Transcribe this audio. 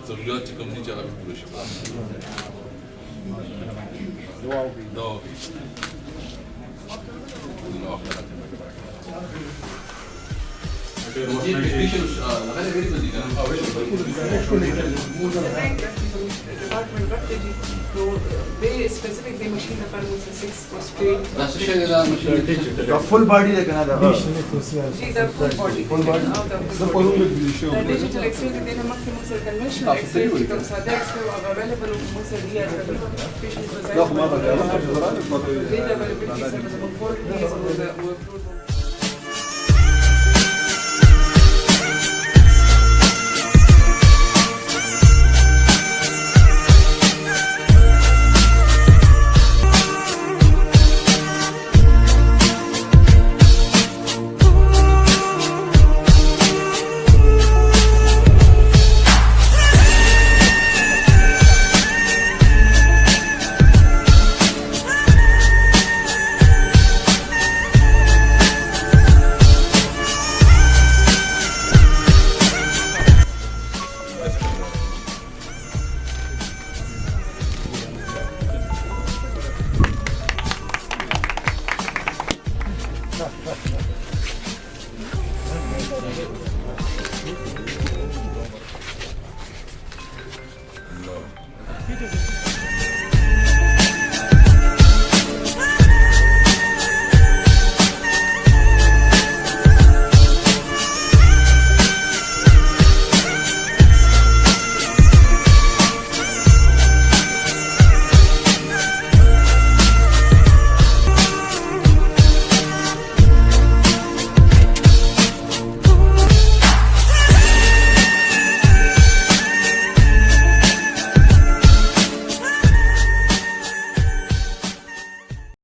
ضرورت چې کوم دي چې هغه پوره شي. دعا وکړئ. full body like another. Full body. The digital X-ray that they have conventional X-ray becomes X-ray available here. Patient presents data availability service about 4 days.